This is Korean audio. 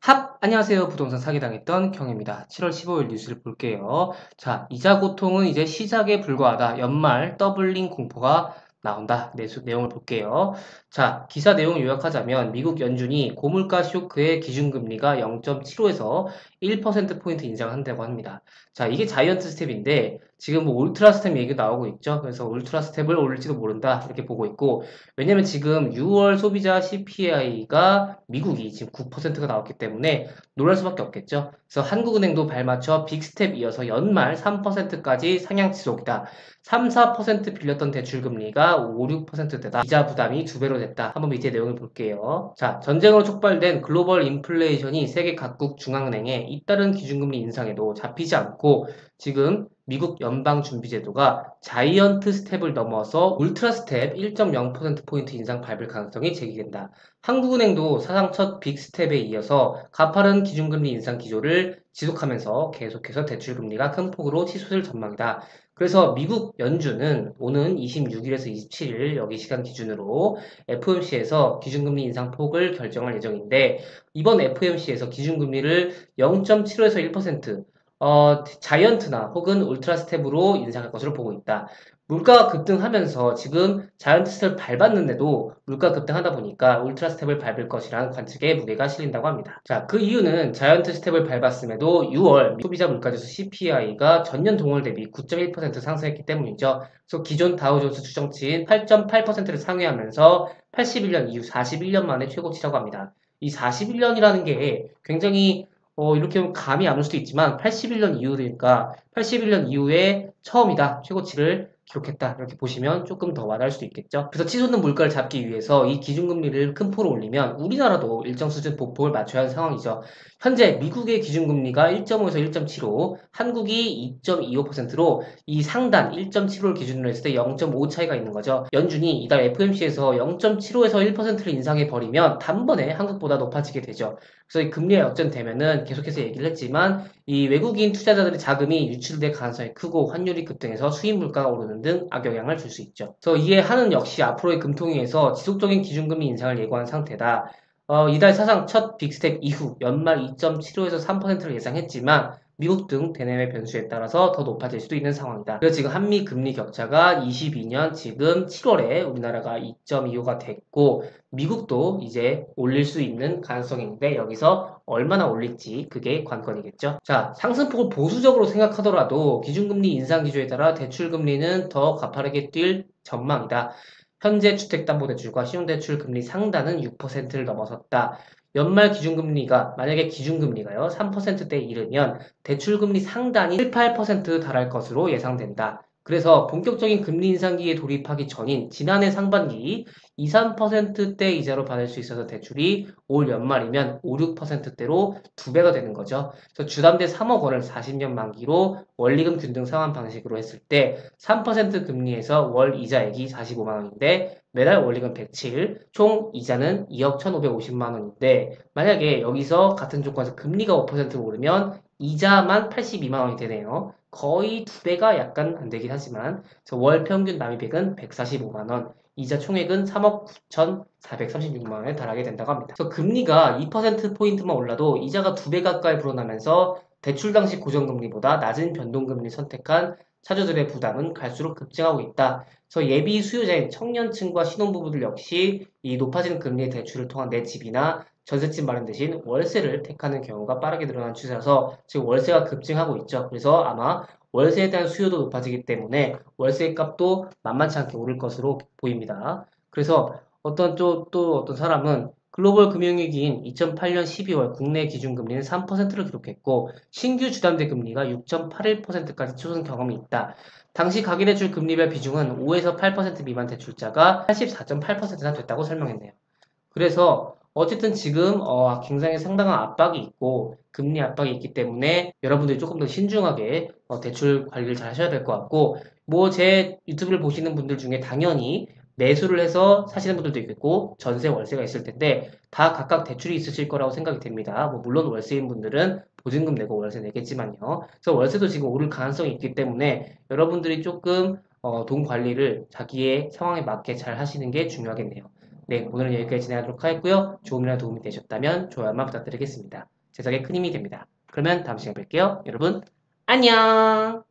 안녕하세요. 부동산 사기당했던 경입니다. 7월 15일 뉴스를 볼게요. 자, 이자 고통은 이제 시작에 불과하다. 연말 더블링 공포가 나온다. 내용을 볼게요. 자, 기사 내용을 요약하자면 미국 연준이 고물가 쇼크의 기준금리가 0.75에서 1%포인트 인상한다고 합니다. 자, 이게 자이언트 스텝인데 지금 뭐 울트라 스텝 얘기가 나오고 있죠. 그래서 울트라 스텝을 올릴지도 모른다. 이렇게 보고 있고 왜냐면 지금 6월 소비자 CPI가 미국이 지금 9%가 나왔기 때문에 놀랄 수밖에 없겠죠. 그래서 한국은행도 발맞춰 빅스텝 이어서 연말 3%까지 상향 지속이다. 3, 4% 빌렸던 대출금리가 5, 6%대다. 이자 부담이 2배로 됐다. 한번 밑에 내용을 볼게요. 자, 전쟁으로 촉발된 글로벌 인플레이션이 세계 각국 중앙은행에 잇따른 기준금리 인상에도 잡히지 않고 지금 미국 연방준비제도가 자이언트 스텝을 넘어서 울트라 스텝 1.0%포인트 인상 밟을 가능성이 제기된다. 한국은행도 사상 첫 빅스텝에 이어서 가파른 기준금리 인상 기조를 지속하면서 계속해서 대출금리가 큰 폭으로 치솟을 전망이다. 그래서 미국 연준은 오는 26일에서 27일 여기 시간 기준으로 FOMC에서 기준금리 인상 폭을 결정할 예정인데 이번 FOMC에서 기준금리를 0.75에서 1%, 자이언트나 혹은 울트라 스텝으로 인상할 것으로 보고 있다. 물가가 급등하면서 지금 자이언트 스텝을 밟았는데도 물가 급등하다 보니까 울트라 스텝을 밟을 것이라는 관측에 무게가 실린다고 합니다. 자, 그 이유는 자이언트 스텝을 밟았음에도 6월 소비자 물가지수 CPI가 전년 동월 대비 9.1% 상승했기 때문이죠. 그래서 기존 다우존스 추정치인 8.8%를 상회하면서 81년 이후 41년 만에 최고치라고 합니다. 이 41년이라는 게 굉장히 이렇게 보면 감이 안 올 수도 있지만 81년 이후니까 81년 이후에 처음이다. 최고치를 기록했다. 이렇게 보시면 조금 더 와닿을 수도 있겠죠. 그래서 치솟는 물가를 잡기 위해서 이 기준금리를 큰 폭으로 올리면 우리나라도 일정 수준 보폭을 맞춰야 하는 상황이죠. 현재 미국의 기준금리가 1.5에서 1.75, 한국이 2.25%로 이 상단 1.75를 기준으로 했을 때 0.5 차이가 있는 거죠. 연준이 이달 FOMC에서 0.75에서 1%를 인상해버리면 단번에 한국보다 높아지게 되죠. 그래서 이 금리가 역전되면은 계속해서 얘기를 했지만 이 외국인 투자자들의 자금이 유출될 가능성이 크고 환율이 급등해서 수입 물가가 오르는 등 악영향을 줄 수 있죠. 그래서 이에 한은 역시 앞으로의 금통위에서 지속적인 기준금리 인상을 예고한 상태다. 이달 사상 첫 빅스텝 이후 연말 2.75에서 3%를 예상했지만 미국 등 대내외 변수에 따라서 더 높아질 수도 있는 상황이다. 그래서 지금 한미 금리 격차가 22년 지금 7월에 우리나라가 2.25가 됐고 미국도 이제 올릴 수 있는 가능성이 있는데 여기서 얼마나 올릴지 그게 관건이겠죠. 자, 상승폭을 보수적으로 생각하더라도 기준금리 인상 기조에 따라 대출금리는 더 가파르게 뛸 전망이다. 현재 주택담보대출과 신용대출 금리 상단은 6%를 넘어섰다. 연말 기준금리가 만약에 기준금리가요 3%대에 이르면 대출금리 상단이 7, 8% 달할 것으로 예상된다. 그래서 본격적인 금리 인상기에 돌입하기 전인 지난해 상반기 2, 3%대 이자로 받을 수 있어서 대출이 올 연말이면 5, 6%대로 2배가 되는 거죠. 그래서 주담대 3억 원을 40년 만기로 원리금 균등 상환 방식으로 했을 때 3% 금리에서 월 이자액이 45만 원인데 매달 원리금 107, 총 이자는 2억 1,550만 원인데 만약에 여기서 같은 조건에서 금리가 5% 오르면 이자만 82만 원이 되네요. 거의 2배가 약간 안 되긴 하지만 월 평균 납입액은 145만 원, 이자 총액은 3억 9,436만 원에 달하게 된다고 합니다. 그래서 금리가 2%포인트만 올라도 이자가 2배 가까이 불어나면서 대출 당시 고정금리보다 낮은 변동금리 선택한 차주들의 부담은 갈수록 급증하고 있다. 그래서 예비 수요자인 청년층과 신혼부부들 역시 이 높아지는 금리의 대출을 통한 내 집이나 전셋집 마련 대신 월세를 택하는 경우가 빠르게 늘어난 추세라서 지금 월세가 급증하고 있죠. 그래서 아마 월세에 대한 수요도 높아지기 때문에 월세 값도 만만치 않게 오를 것으로 보입니다. 그래서 또 어떤 사람은 글로벌 금융위기인 2008년 12월 국내 기준금리는 3%를 기록했고 신규 주담대 금리가 6.81%까지 치솟은 경험이 있다. 당시 가계대출 금리별 비중은 5에서 8% 미만 대출자가 84.8%나 됐다고 설명했네요. 그래서 어쨌든 지금 굉장히 상당한 압박이 있고 금리 압박이 있기 때문에 여러분들이 조금 더 신중하게 대출 관리를 잘 하셔야 될 것 같고 뭐 제 유튜브를 보시는 분들 중에 당연히 매수를 해서 사시는 분들도 있겠고 전세 월세가 있을 텐데 다 각각 대출이 있으실 거라고 생각이 됩니다. 뭐 물론 월세인 분들은 보증금 내고 월세 내겠지만요. 그래서 월세도 지금 오를 가능성이 있기 때문에 여러분들이 조금 돈 관리를 자기의 상황에 맞게 잘 하시는 게 중요하겠네요. 네, 오늘은 여기까지 진행하도록 하겠고요. 조금이라도 도움이 되셨다면 좋아요만 부탁드리겠습니다. 제작에 큰 힘이 됩니다. 그러면 다음 시간에 뵐게요. 여러분, 안녕!